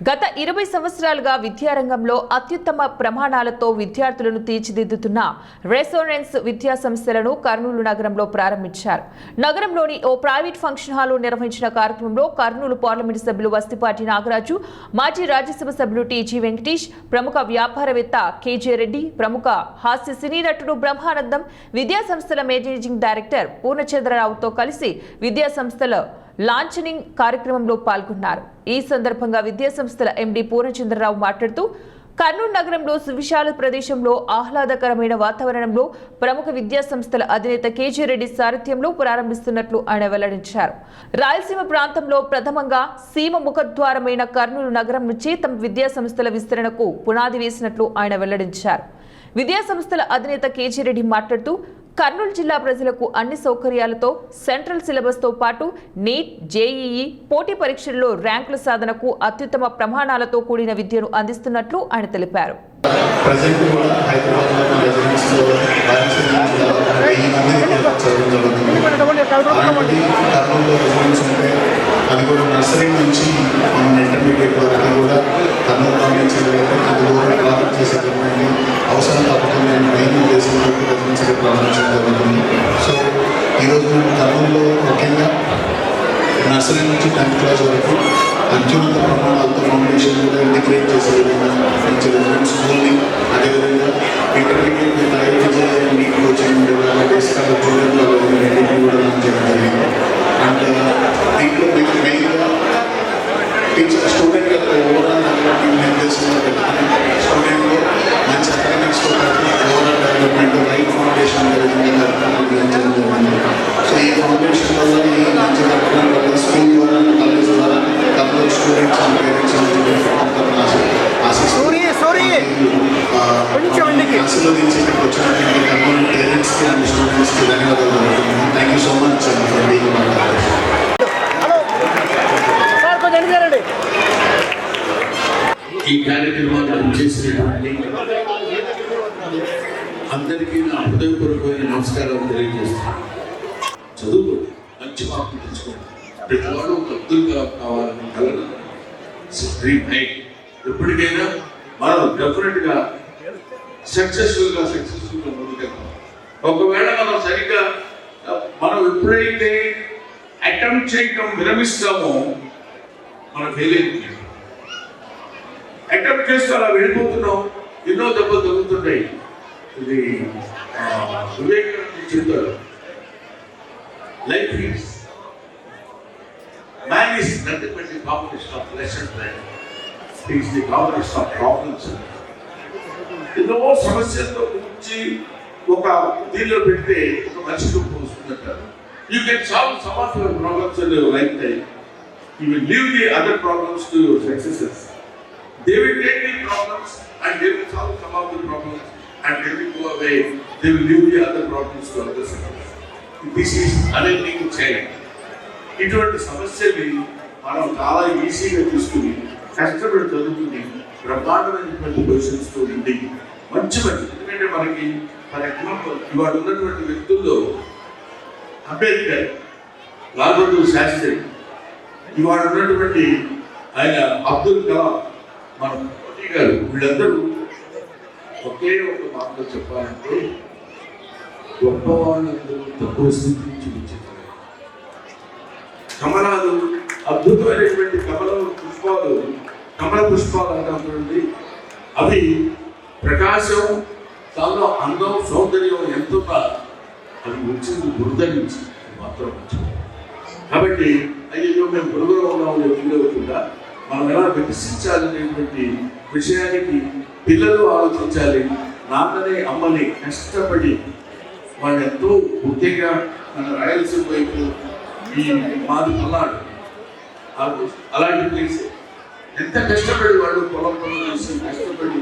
గత 20 సంవత్సరాలుగా విద్యారంగంలో అత్యుత్తమ ప్రమాణాలతో విద్యార్థులను తీర్చిదిద్దుతున్న రెసోనెన్స్ విద్యా సంస్థలను కర్నూలు నగరంలో ప్రారంభించారు. నగరంలోని ఓ ప్రైవేట్ ఫంక్షన్ హాల్లో నిర్వహించిన కార్యక్రమంలో కర్నూలు పార్లమెంటు సభ్యులు వస్తిపాటి నాగరాజు, మాజీ రాజ్యసభ సభ్యులు టీజీ వెంకటేష్, ప్రముఖ వ్యాపారవేత్త కేజే రెడ్డి, ప్రముఖ హాస్య సినీ నటుడు బ్రహ్మానందం, విద్యా సంస్థల మేనేజింగ్ డైరెక్టర్ పూర్ణచంద్రరావుతో కలిసి విద్యా సంస్థల లాంఛనింగ్ కార్యక్రమంలో పాల్గొన్నారు. ఈ సందర్భంగా విద్యా సంస్థల ఎండీ పూర్ణచంద్రరావు మాట్లాడుతూ కర్నూలు నగరంలో సువిశాల ప్రదేశంలో ఆహ్లాదకరమైన వాతావరణంలో ప్రముఖ విద్యా సంస్థల అధినేత కేజీ రెడ్డి సారథ్యంలో ప్రారంభిస్తున్నట్లు ఆయన వెల్లడించారు. రాయలసీమ ప్రాంతంలో ప్రథమంగా సీమ ముఖద్వారమైన కర్నూలు నగరం నుంచి తమ విద్యా సంస్థల విస్తరణకు పునాది వేసినట్లు ఆయన వెల్లడించారు. విద్యా సంస్థల అధినేత కేజీ రెడ్డి మాట్లాడుతూ కర్నూలు జిల్లా ప్రజలకు అన్ని సౌకర్యాలతో సెంట్రల్ సిలబస్తో పాటు నీట్, జేఈఈ పోటీ పరీక్షల్లో ర్యాంకుల సాధనకు అత్యుత్తమ ప్రమాణాలతో కూడిన విద్యను అందిస్తున్నట్లు ఆయన తెలిపారు. అది కూడా నర్సరీ నుంచి ఇంటర్మీడియట్ వరకు కూడా కర్నూలు నుంచి ప్రారంభం చేసేటటువంటి అవసరం తప్పకుండా నేను ట్రైనింగ్ చేసినట్టు రచించడం ప్రారంభించడం జరుగుతుంది. సో ఈరోజు మేము కర్నూలులో ముఖ్యంగా నర్సరీ నుంచి 10th క్లాస్ వరకు అత్యున్నత ప్రమాణాలతో ఫౌండేషన్ కూడా ఇంటిగ్రేట్ చేసే విధంగా రెసిడెంట్ స్కూల్ని, అదేవిధంగా intermediate with IIT NEET coaching రెండింటిని కూడా మనం చేయడం జరిగింది. అండ్ దీంట్లో మీకు మెయిన్గా టీచర్ స్టూడెంట్ యొక్క ఓవరాల్ స్టూడెంట్లో మంచి అకాడమిక్స్తో పాటు ఓవరాల్ డెవలప్మెంట్, రైట్ ఫౌండేషన్ జరిగింది. సో ఈ ఫౌండేషన్ వల్ల ఈ మంచి డెవలప్మెంట్ వల్ల స్కూల్ ద్వారా, కాలేజ్ ద్వారా కర్నూలు స్టూడెంట్స్ అండ్ పేరెంట్స్ ఆశీర్వదించి వచ్చినటువంటి కర్నూలు పేరెంట్స్కి అండ్ స్టూడెంట్స్కి ధన్యవాదాలు. Thank you so much for being ఈ కార్యక్రమాన్ని చేసినటువంటి అందరికీ నా హృదయపూర్వకమైన నమస్కారాలు తెలియజేస్తున్నాను. చదువుకోండి, మంచి మార్కులు తెచ్చుకోండి. ప్రతి వాడు ఒక అబ్దుల్ కలాం కావాలని కలరు డ్రీమ్ హై. ఎప్పటికైనా మనం డెఫినెట్గా సక్సెస్ఫుల్గా ముందుకెళ్తాం. ఒకవేళ మనం ఎప్పుడైతే అటెంప్ట్ చేయటం విరమిస్తామో మనం ఫెయిల్ అయిపోతాం. అటెంప్ట్ చేస్తూ అలా వెళ్ళిపోతున్నాం, ఎన్నో దెబ్బలు తగ్గుతుంటాయి. ఇది వివేకానంద చెప్తారు, life is man is nothing but the combination of lessons and is the combination of problems. ఎన్నో సమస్యలతో గురించి ఒక దీనిలో పెడితే ఒక మనిషికి వస్తుందంటారు. You can solve some of your problems in your life time. You will leave the other problems to your successes. They will take the problems and they will solve some of the problems and they will go away. They will leave the other problems to others. This is unending chain. ఇటువంటి సమస్యని మనం చాలా ఈజీగా తీసుకుని కష్టపడి చదువుకుని బ్రహ్మాండమైనటువంటి పొజిషన్స్తో ఉండి మంచి ఎందుకంటే మనకి ఫర్ ఎగ్జాంపుల్ ఇవాళ ఉన్నటువంటి వ్యక్తుల్లో అంబేద్కర్, లాల్ బహదూర్ శాస్త్రి, ఇవాళ ఉన్నటువంటి ఆయన అబ్దుల్ కలాం, మన మోదీ గారు, వీళ్ళందరూ ఒకే ఒక మాటలో చెప్పాలంటే గొప్పవాళ్ళందరూ తక్కువ స్థితి నుంచి వచ్చింది. కమలాలు, అద్భుతమైనటువంటి కమల పుష్పాలు అంటుంది. అవి ప్రకాశం, దానిలో అందం, సౌందర్యం ఎంతున్నా అవి వచ్చింది బురద నుంచి మాత్రం వచ్చింది. కాబట్టి అయ్యో మేము బురదలో ఉన్నామని ఫీల్ అవ్వకుండా మనం ఎలా వికసించాలనేటువంటి విషయానికి పిల్లలు ఆలోచించాలి. నాన్నని, అమ్మని కష్టపడి వాళ్ళు ఎంతో ముఖ్యంగా మన రాయలసీమ వైపు ఈ మాది పల్నాడు అలాంటి ప్లేస్ ఎంత కష్టపడి వాళ్ళు పొలం చేసి కష్టపడి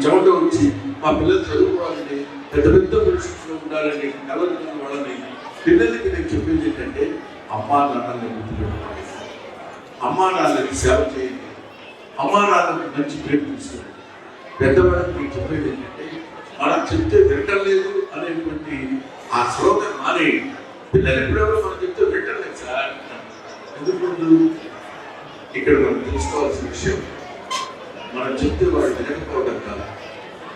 చెమట వచ్చి మా పిల్లలు చదువుకోవాలని, పెద్ద పెద్ద పరిస్థితుల్లో ఉండాలని కలరుకున్న వాళ్ళని పిల్లలకి నేను చెప్పేది ఏంటంటే అమ్మా నాన్నని గుర్తుపెట్టుకోవాలి, అమ్మా నాన్నకి సేవ చేయండి, అమ్మా నాన్నకి మంచి పేరు తీసుకోండి. పెద్దవాళ్ళకి మీకు చెప్పేది ఏంటంటే మనం చెప్తే వింటలేదు అనేటువంటి ఆ శ్లోకం మానేయండి. పిల్లలు ఎప్పుడెప్పుడు మనం చెప్తే వింటలేదు సార్, ఎందుకు ఇక్కడ మనం తెలుసుకోవాల్సిన విషయం, మనం చెప్తే వాళ్ళు వినకపోవడం కాదు,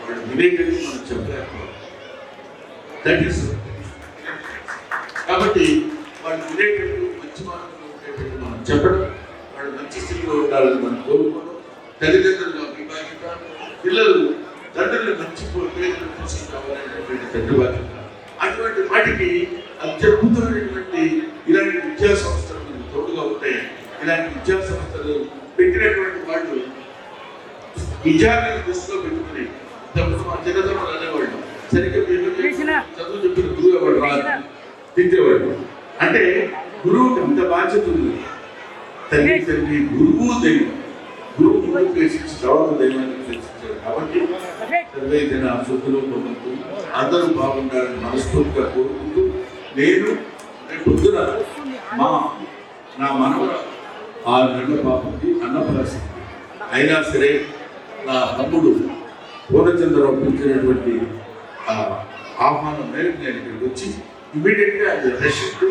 వాళ్ళు వినేటట్టు మనం చెప్పలేకపోవడం. దట్ ఈస్ కాబట్టి వాళ్ళు వినేటట్టు మంచి మార్గంలో ఉండేటట్టు మనం చెప్పడం, వాళ్ళు మంచి స్థితిలో ఉండాలని మనం కోరుకోవడం, తల్లిదండ్రులుగా మీ బాధ్యత, పిల్లలు తండ్రులు మంచి పేర్లు తీసుకురావాలనేటువంటి తండ్రి బాధ్యత. అటువంటి వాటికి అది జరుపుతున్నటువంటి ఇలాంటి విద్యా సంస్థలు మనకు తోడుగా ఉంటాయి. ఇలాంటి విద్యా సంస్థలు పెట్టినటువంటి వాళ్ళు నిజాన్ని దృష్టిలో పెట్టుకుని మా చిన్నతమ్ముడు అనేవాళ్ళు సరిగ్గా చదువు చెప్పిన గురువు ఎవరు రాదు తిట్టేవాడు. అంటే గురువుకి అంత బాధ్యత ఉంది. తల్లి గురువు దైవం, గురువు ముందు ప్రేక్షించి తర్వాత దైవాన్ని ప్రేక్షించారు. కాబట్టి సర్వేజన శుద్ధులు పొందుతూ అందరూ బాగుండాలని మనస్ఫూర్తిగా కోరుకుంటూ, నేను పొద్దున నా మనవర 6 నెలల పాపకి అన్నప్రాసం అయినా సరే నా తమ్ముడు పూర్ణచంద్రరావు పిలిచినటువంటి ఆహ్వానం మేరకు నేను ఇక్కడికి వచ్చి ఇమీడియట్గా అది rush to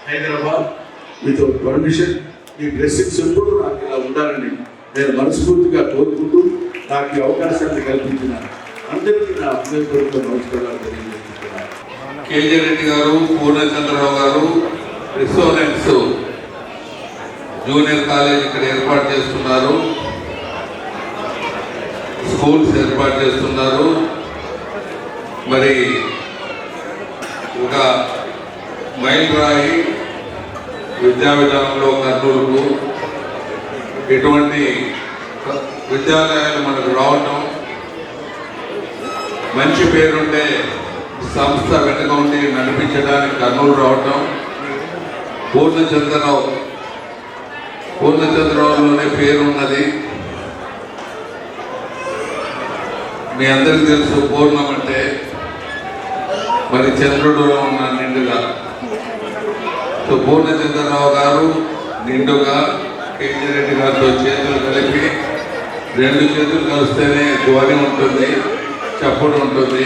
Hyderabad without permission. ఈ బ్లెస్సింగ్స్ ఎప్పుడు నాకు ఇలా ఉండాలని నేను మనస్ఫూర్తిగా కోరుకుంటూ, నాకు ఈ అవకాశాన్ని కల్పించిన అందరికీ నా హృదయపూర్వక నమస్కారాలు తెలియజేస్తున్నాను. కేజీ రెడ్డి గారు, పూర్ణచంద్రరావు గారు రిసోనెన్స్ జూనియర్ కాలేజ్ ఇక్కడ ఏర్పాటు చేస్తున్నారు, స్కూల్స్ ఏర్పాటు చేస్తున్నారు. మరి ఒక మైలురాయి విద్యా విధానంలో కర్నూలుకు ఇటువంటి విద్యాలయాలు మనకు రావటం, మంచి పేరుండే సంస్థ వెనుక ఉండి నడిపించడానికి కర్నూలు రావటం, పూర్ణచంద్రరావులోనే పేరున్నది. మీ అందరికీ తెలుసు పూర్ణం అంటే మరి చంద్రుడు ఉన్న నిండుగా. సో పూర్ణచంద్రరావు గారు నిండుగా కేజీ రెడ్డి గారితో చేతులు కలిపి, 2 చేతులు కలిస్తేనే ధ్వని ఉంటుంది, చప్పుడు ఉంటుంది.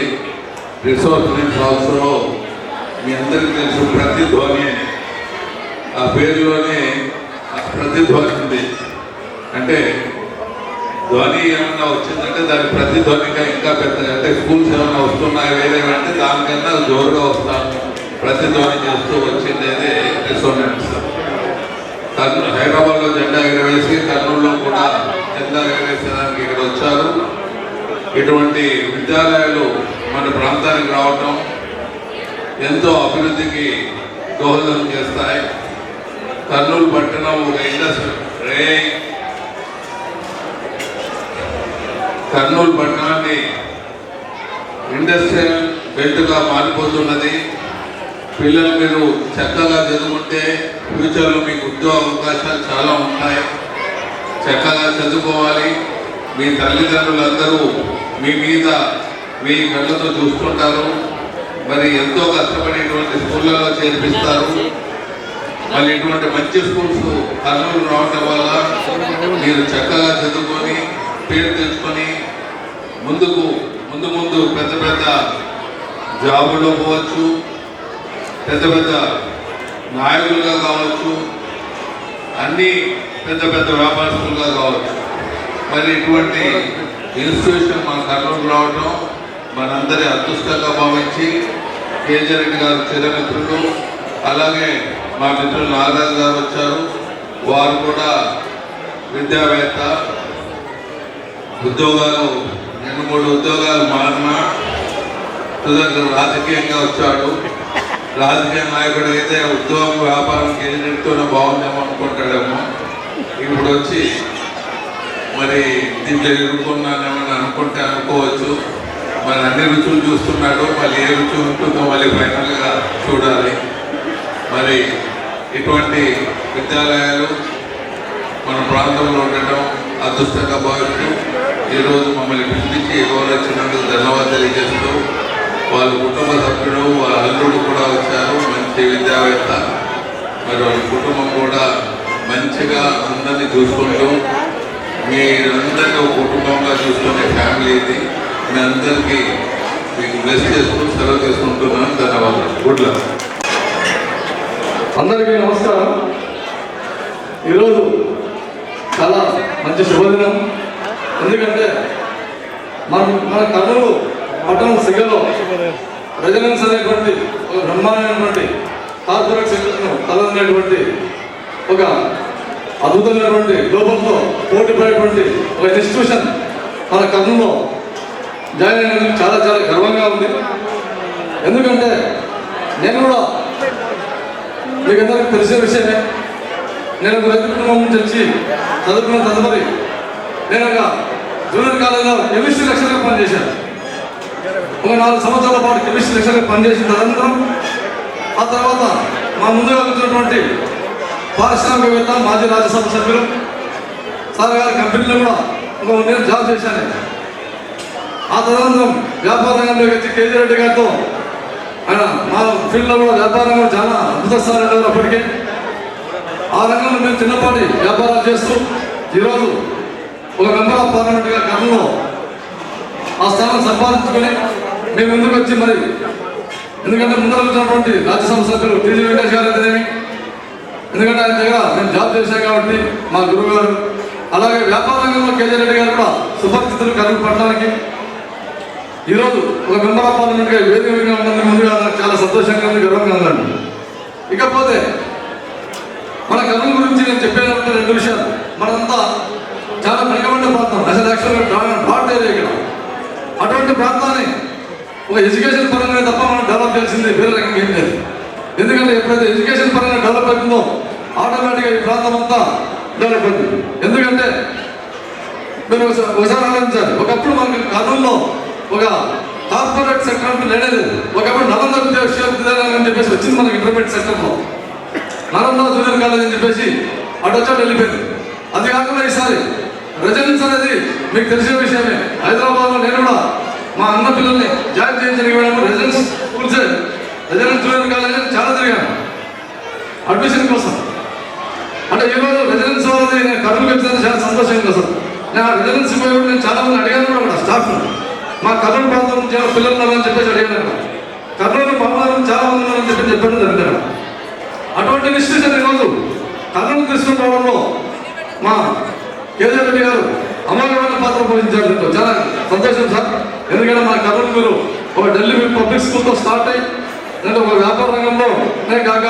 రిసోర్స్ ఆల్సో మీ అందరికీ తెలుసు ప్రతిధ్వని, ఆ పేరులోనే ప్రతిధ్వని ఉంది. అంటే ధ్వని ఏమన్నా వచ్చిందంటే దాని ప్రతిధ్వనిగా ఇంకా పెద్దగా, అంటే స్కూల్స్ ఏమన్నా వస్తున్నాయి వేరే అంటే దానికన్నా జోరుగా వస్తాను, ప్రతిధ్వని చేస్తూ వచ్చింది రిసోనెన్స్. హైదరాబాద్లో జెండా ఎగరవేసి కర్నూలులో కూడా జెండా ఎగరవేసేదానికి ఇక్కడ వచ్చారు. ఇటువంటి విద్యాలయాలు మన ప్రాంతానికి రావటం ఎంతో అభివృద్ధికి దోహదం చేస్తాయి. కర్నూలు పట్టణం ఒక కర్నూలు పట్టణాన్ని ఇండస్ట్రియల్ బెల్ట్గా మారిపోతున్నది. పిల్లలు మీరు చక్కగా చదువుకుంటే ఫ్యూచర్లో మీకు ఉద్యోగ అవకాశాలు చాలా ఉంటాయి. చక్కగా చదువుకోవాలి. మీ తల్లిదండ్రులందరూ మీ మీద మీ కళ్ళతో చూస్తుంటారు. మరి ఎంతో కష్టపడేటువంటి స్కూళ్ళలో చేర్పిస్తారు. మళ్ళీ ఇటువంటి మంచి స్కూల్స్ కర్నూలు రావటం వల్ల మీరు చక్కగా చదువుకొని పేరు తెచ్చుకొని ముందు పెద్ద పెద్ద జాబులో పోవచ్చు, పెద్ద పెద్ద నాయకులుగా కావచ్చు, అన్నీ పెద్ద పెద్ద వ్యాపారస్తులుగా కావచ్చు. మరి ఇటువంటి ఇన్స్టిట్యూషన్ మన కర్నూలు రావడం మనందరి అదృష్టంగా భావించి కేజీ రెడ్డి గారు చిరమిత్రులు, అలాగే మా మిత్రులు నాగరాజు గారు వచ్చారు. వారు కూడా విద్యావేత్త, ఉద్యోగాలు 2-3 ఉద్యోగాలు మారిన సుదర్శన్ రాజకీయంగా వచ్చాడు. రాజకీయ నాయకుడు అయితే ఉద్యోగం వ్యాపారం కేజీ రెడ్డితోనే బాగుందేమో అనుకుంటాడేమో. ఇప్పుడు వచ్చి మరి దీంట్లో ఎదుర్కొన్నానేమని అనుకుంటే అనుకోవచ్చు. మరి అన్ని రుచులు చూస్తున్నాడు. మళ్ళీ ఏ రుచి ఉంటుందో మళ్ళీ ఫైనల్గా చూడాలి. మరి ఇటువంటి విద్యాలయాలు మన ప్రాంతంలో ఉండటం అదృష్టంగా భావిస్తూ ఈరోజు మమ్మల్ని పిలిపించి గౌరవించినందుకు ధన్యవాదాలు తెలియజేస్తూ, వాళ్ళ కుటుంబ సభ్యుడు వాళ్ళ అల్లుడు కూడా వచ్చారు, మంచి విద్యావేత్త. మరి వాళ్ళ కుటుంబం కూడా మంచిగా అందరినీ చూసుకుంటూ, మీరందరినీ ఒక కుటుంబంగా చూసుకునే ఫ్యామిలీ ఇది. మీ అందరికీ మీకు బ్లెస్ చేస్తూ సెలవు చేసుకుంటున్నాను. ధన్యవాదాలు. Good luck. అందరికీ నమస్కారం. ఈరోజు చాలా మంచి శుభదినం. ఎందుకంటే మన కర్నూలు పట్టణం సిగలో రెసిడెన్స్ అనేటువంటి ఒక బ్రహ్మాండమైనటువంటి కార్పొరేట్ సెక్టర్ను తలనటువంటి ఒక అద్భుతమైనటువంటి గ్లోబల్తో పోటీపడేటువంటి ఒక ఇన్స్టిట్యూషన్ మన కర్నూలులో జాయిన్ అయినందుకు చాలా చాలా గర్వంగా ఉంది. ఎందుకంటే నేను కూడా మీకు అందరికీ తెలిసిన విషయమే. నేను ఒక రైతు కుటుంబం నుంచి వచ్చి చదువుకున్న తదుపరి నేను ఒక జూనియర్ కాలేజీలో కెమిస్ట్రీ లెక్చరర్గా పనిచేశాను. ఒక 4 సంవత్సరాల పాటు కెమిస్ట్రీ లెక్చరర్గా పనిచేసిన తదనంతరం ఆ తర్వాత మా ముందుగా వచ్చినటువంటి పారిశ్రామికవేత్త మాజీ రాజ్యసభ సభ్యులు సార్ గారి కంపెనీలో కూడా ఒక 1 year జాబ్ చేశాను. ఆ తదనంతరం వ్యాపార రంగంలోకి వచ్చి కేజీ రెడ్డి గారితో ఆయన మా ఫీల్డ్లో కూడా వ్యాపారం కూడా చాలా అద్భుత స్థాయిలో అప్పటికే ఆ రంగంలో మేము చిన్నపాటి వ్యాపారాలు చేస్తూ ఈరోజు ఒక మెంబర్ ఆఫ్ పార్లమెంట్గా కర్నూలులో ఆ స్థానం సంపాదించుకొని మేము ముందుకు వచ్చి మరి ఎందుకంటే ముందర వచ్చినటువంటి రాజ్యసభ సభ్యులు టీజీ వెంకటేష్ గారు అయితేనేమి, ఎందుకంటే ఆయన దగ్గర మేము జాబ్ చేశాం కాబట్టి మా గురువు గారు, అలాగే వ్యాపార రంగంలో కేజీ రెడ్డి గారు కూడా సుపరిస్థితులు కర్నూలు పట్టడానికి ఈరోజు ఒక మెంబర్ ఆఫ్ పార్లమెంట్గా వేదికగా ఉన్నందుకు ముందుగా నాకు చాలా సంతోషంగా ఉంది, గర్వంగా ఉందండి. ఇకపోతే మన కర్నూలు గురించి నేను చెప్పేదంటే 2 విషయాలు. మనంతా చాలా వెనుకబడిన ప్రాంతం, అసలు యాక్చువల్గా డాట్ ఏరియా ఇక్కడ. అటువంటి ప్రాంతాన్ని ఒక ఎడ్యుకేషన్ పరంగా తప్ప మనం డెవలప్ చేసింది వేరే రకంగా ఏం లేదు. ఎందుకంటే ఎప్పుడైతే ఎడ్యుకేషన్ పరంగా డెవలప్ అవుతుందో ఆటోమేటిక్గా ఈ ప్రాంతం అంతా డెవలప్ అవుతుంది. ఎందుకంటే మీరు ఒకసారి ఆలోచించాలి, ఒకప్పుడు మనకి కర్నూలులో ఒక కార్పొరేట్ సెక్టర్ అంటూ లేనేది. ఒకప్పుడు నలంద విశ్వవిద్యాలయం అని చెప్పేసి వచ్చింది మనకి ఇంటర్మీడియట్ సెక్టర్లో, నలంద జూనియర్ కాలేజ్ అని చెప్పేసి అటు వచ్చాడు వెళ్ళిపోయింది. అది కాకుండా ఈసారి రెసిడెన్స్ అనేది మీకు తెలిసిన విషయమే. హైదరాబాద్లో నేను కూడా మా అన్న పిల్లల్ని జాయిన్ చేయించడానికి వెళ్ళాము. Residence schools residence junior college అని చాలా తిరిగాను అడ్మిషన్ కోసం. అంటే ఈరోజు రెసిడెన్స్ వాళ్ళది నేను కర్నూలుకి వచ్చినందుకు చాలా సంతోషంగా సార్. నేను ఆ రెసిడెన్స్ పోయి నేను చాలా మంది అడిగాను కూడా స్టాఫ్, మా కర్నూలు ప్రాంతం నుంచి పిల్లలు ఉన్నారని చెప్పేసి అడిగాను. కర్నూలు మమ్మల్ని చాలా మంది ఉన్నారని చెప్పడం జరిగింది. అటువంటి ఇన్స్టిట్యూషన్ ఈరోజు కర్నూలు తీసుకురావడంలో మా కేజీ రెడ్డి గారు అమోఘమైన పాత్ర పోషించారు. చాలా సంతోషం సార్. ఎందుకంటే మా కర్నూలు మీరు ఒక ఢిల్లీ పబ్లిక్ స్కూల్తో స్టార్ట్ అయ్యి నేను ఒక వ్యాపార రంగంలో కాక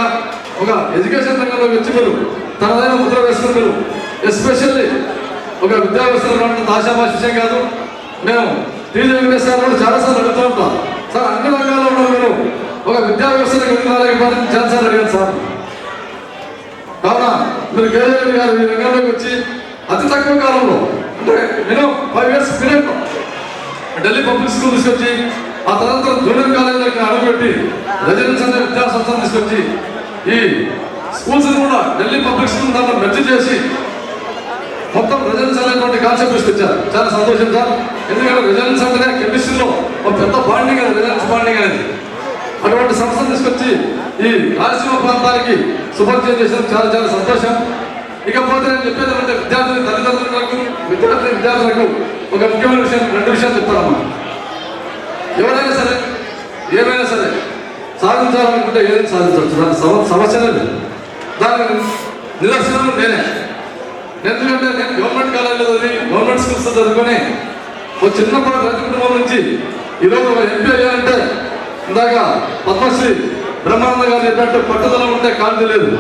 ఒక ఎడ్యుకేషన్ రంగంలో వచ్చి మీరు తనదైన ముద్ర వేసుకుని మీరు ఎస్పెషల్లీ ఒక విద్యా వ్యవస్థలో రావడం ఆశాభాష విషయం కాదు. మేము టీజీ వెంకటేష్ గారు కూడా చాలాసార్లు అడుగుతూ ఉంటాం, సార్ అన్ని రంగాల్లో ఉన్న మీరు ఒక విద్యా వ్యవస్థను ఎదుగుదలని చాలాసార్లు అడిగాను సార్. కావున మీరు కేజీ రెడ్డి గారు ఈ రంగంలోకి వచ్చి అతి తక్కువ కాలంలో అంటే minimum 5 years period Delhi public school తీసుకొచ్చి ఆ తదనంతరం జూనియర్ కాలేజీలకు అడుగుపెట్టి రెసిడెన్స్ అనే విద్యా సంస్థను తీసుకొచ్చి ఈ స్కూల్స్ కూడా ఢిల్లీ పబ్లిక్ స్కూల్ దాంట్లో మెర్జ్ చేసి మొత్తం రెసిడెన్స్ అనేటువంటి కాన్సెప్ట్ తీసుకొచ్చారు. చాలా సంతోషం సార్. ఎందుకంటే రెసిడెన్స్ అంటేనే కెమిస్ట్రీలో ఒక పెద్ద బాండింగ్ అనేది రెసిడెన్స్ బాండింగ్ అనేది. అటువంటి సంస్థను తీసుకొచ్చి ఈ రాయలసీమ ప్రాంతానికి సుపరిచయం చేసినందుకు చాలా చాలా సంతోషం. ఇకపోతే నేను చెప్పేది అంటే తల్లిదండ్రులకు విద్యార్థులకు ఒక ముఖ్యమైన విషయం 2 విషయాలు చెప్తానమ్మా. ఎవరైనా సరే ఏమైనా సరే సాధించాలనుకుంటే ఏదైనా సాధించవచ్చు, దాని సమస్యనే లేదు. దాని నిదర్శనం నేనే. ఎందుకంటే నేను గవర్నమెంట్ కాలేజీలో చదివి గవర్నమెంట్ స్కూల్స్ చదువుకొని ఒక చిన్నపాటి రైతు కుటుంబం నుంచి ఈరోజు ఒక ఎంపీ అయ్యానంటే ఇందాక పద్మశ్రీ బ్రహ్మానంద గారు చెప్పినట్టు పట్టుదల ఉంటే కాంతి లేదు.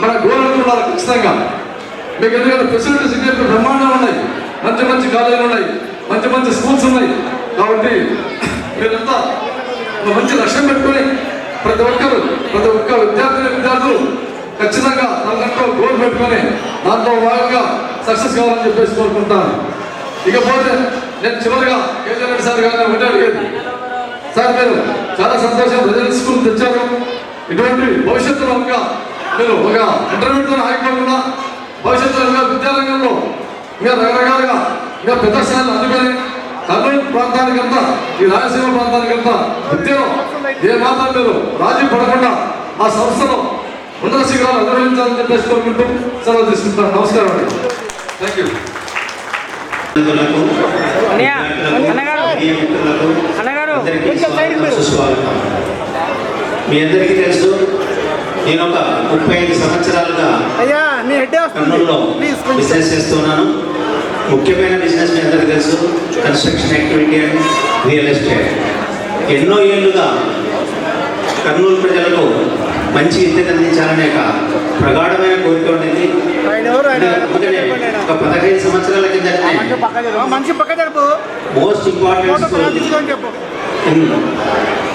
మన గవర్నమెంట్ ఉండాలి ఖచ్చితంగా. మీకు ఎందుకంటే ఫెసిలిటీస్ ఇంకా బ్రహ్మాండంగా ఉన్నాయి, మంచి మంచి కాలేజీలు ఉన్నాయి, మంచి మంచి స్కూల్స్ ఉన్నాయి. కాబట్టి మీరంతా ఒక మంచి లక్ష్యం పెట్టుకొని ప్రతి ఒక్క విద్యార్థులు ఖచ్చితంగా తనకంటూ గోల్ పెట్టుకొని దాంట్లో భాగంగా సక్సెస్ కావాలని చెప్పేసి కోరుకుంటాను. ఇకపోతే నేను చివరిగా కేజీ రెడ్డి సార్ గారిని ఒకటే అడిగేది, సార్ మీరు చాలా సంతోషం రెసిడెన్స్ స్కూల్ తెచ్చారు. ఇటువంటి భవిష్యత్తులో ఇంకా మీరు ఒక ఇంటర్మీడియట్ ఆగిపోకుండా భవిష్యత్తులో విద్యారంగంలో ఇంకా రకరకాలుగా ఇంకా పెద్ద స్థాయిలో అందుకని కర్నూలు ప్రాంతానికంతా ఈ రాయలసీమ ప్రాంతానికంతా విద్యలో ఏ మాత్రం మీరు రాజీ పడకుండా ఆ సంస్థలో ఉన్నత శిఖరాలు అధిరోహించాలని చెప్పేసి కోరుకుంటూ సెలవు తీసుకుంటాను. నమస్కారం అండి. Thank you. మీ అందరికీ తెలుసు నేను ఒక 35 సంవత్సరాలుగా కర్నూలులో బిజినెస్ చేస్తున్నాను. ముఖ్యమైన బిజినెస్ మీ అందరికీ తెలుసు, construction activity and real estate. ఎన్నో ఏళ్ళుగా కర్నూలు ప్రజలకు మంచి విద్యను అందించాలనే ఒక ప్రగాఢమైన కోరిక ఉండేది. అందుకనే ఒక 15 సంవత్సరాల కిందటనే మోస్ట్ ఇంపార్టెంట్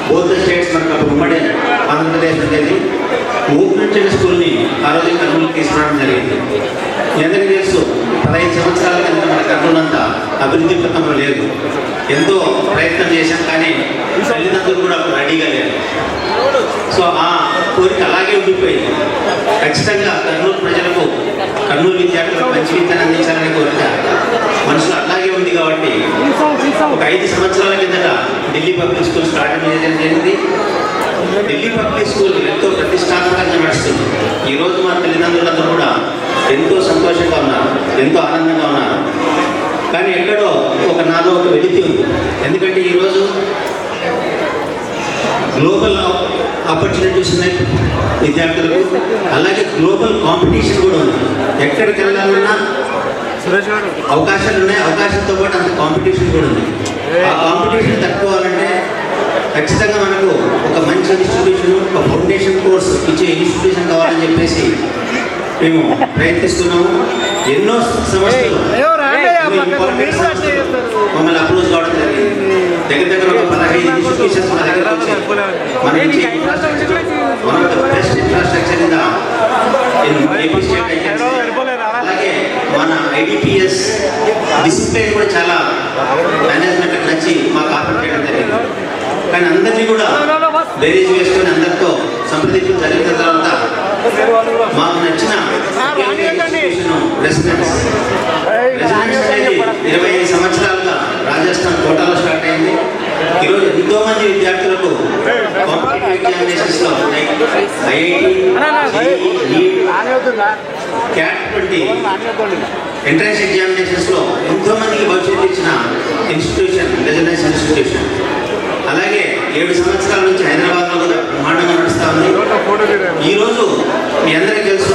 బోత్ స్టేట్స్ మనకు అప్పుడు ఉమ్మడి ఆంధ్రప్రదేశ్ ఉండేది. ఊపిరిచిన స్కూల్ని ఆ రోజు కర్నూలుకి తీసుకురావడం జరిగింది. మీ అందరికీ తెలుసు, 15 సంవత్సరాల కింద మన కర్నూలు అంతా అభివృద్ధి పథంలో లేదు. ఎంతో ప్రయత్నం చేశాం, కానీ తల్లిదండ్రులు కూడా అప్పుడు రెడీగా లేరు. సో ఆ కోరిక అలాగే ఉండిపోయింది. ఖచ్చితంగా కర్నూలు ప్రజలకు, కర్నూలు విద్యార్థులకు మంచి విద్యను అందించాలనే కోరిక మనసులో అలాగే ఉంది. కాబట్టి ఒక 5 సంవత్సరాల కిందట ఢిల్లీ పబ్లిక్ స్కూల్ స్టార్ట్ చేయడం జరిగింది. ఢిల్లీ పబ్లిక్ స్కూల్ ఎంతో ప్రతిష్టాత్మకంగా నడుస్తుంది. ఈరోజు మా తల్లిదండ్రులందరూ కూడా ఎంతో సంతోషంగా ఉన్నారు, ఎంతో ఆనందంగా ఉన్నారు. కానీ ఎక్కడో నాలో ఒక వెలితి ఉంది. ఎందుకంటే ఈరోజు గ్లోబల్ ఆపర్చునిటీస్ ఉన్నాయి విద్యార్థులకు, అలాగే గ్లోబల్ కాంపిటీషన్ కూడా ఉంది. ఎక్కడికి వెళ్ళాలన్నా అవకాశాలు ఉన్నాయి, అవకాశంతో పాటు అంత కాంపిటీషన్ కూడా ఉంది. ఆ కాంపిటీషన్ తట్టుకోవాలంటే ఖచ్చితంగా మనకు ఒక మంచి ఇన్స్టిట్యూషన్, ఒక ఫౌండేషన్ కోర్స్ ఇచ్చే ఇన్స్టిట్యూషన్ కావాలని చెప్పేసి మేము ప్రయత్నిస్తున్నాము. ఎన్నో సంస్థలు మమ్మల్ని అప్రోచ్ కావడం జరిగింది. దగ్గర ఒక 15 ఇన్స్టిట్యూషన్స్ మన దగ్గర వచ్చాయి. మన నుంచి infrastructure, one of the best infrastructure in AP state. అలాగే మన IDPS డిసిప్లిన్ కూడా చాలా మేనేజ్మెంట్ నచ్చి మాకు ఆఫర్ చేయడం జరిగింది. కానీ అందరినీ కూడా బేరీజ్ వేసుకొని అందరితో సంప్రదింపులు జరిగిన తర్వాత మాకు నచ్చిన రెసిడెన్స్ అనేది 25 సంవత్సరాలుగా రాజస్థాన్ కోటాలో స్టార్ట్ అయింది. ఈరోజు ఎంతో మంది విద్యార్థులకు కాంపిటేటివ్ ఎగ్జామినేషన్స్లో IIT, CAT వంటి ఎంట్రన్స్ ఎగ్జామినేషన్స్లో ఎంతో మందికి భవిష్యత్తు ఇచ్చిన ఇన్స్టిట్యూషన్ రెసిడెన్స్ ఇన్స్టిట్యూషన్. అలాగే 7 సంవత్సరాల నుంచి హైదరాబాద్లో కూడా బ్రహ్మాండంగా నడుస్తూ ఉంది. ఈరోజు మీ అందరికీ తెలుసు,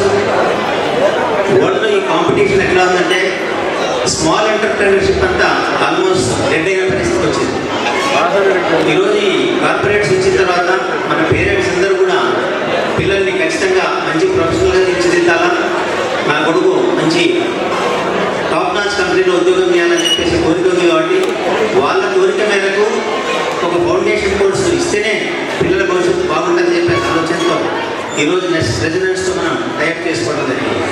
వరల్డ్లో ఈ కాంపిటీషన్ ఎట్లా ఉందంటే స్మాల్ ఎంటర్ప్రెన్యూర్షిప్ అంతా ఆల్మోస్ట్ డెడ్ అయిన పరిస్థితి వచ్చింది. ఈరోజు ఈ కార్పొరేట్స్ వచ్చిన తర్వాత మన పేరెంట్స్ అందరూ కూడా పిల్లల్ని ఖచ్చితంగా మంచి ప్రొఫెషనల్గా తీర్చిదిద్దాలా, నా కొడుకు మంచి టాప్ నాచ్ కంపెనీలో ఉద్యోగం చేయాలని చెప్పేసి కోరిక ఉంది. కాబట్టి వాళ్ళ కోరిక మేరకు ఒక ఫౌండేషన్ కోర్సు ఇస్తేనే పిల్లల భవిష్యత్తు బాగుంటుందని చెప్పే ఆలోచనతో ఈరోజు నెక్స్ట్ రెసిడెన్స్తో మనం టైప్ చేసుకోవడం జరిగింది.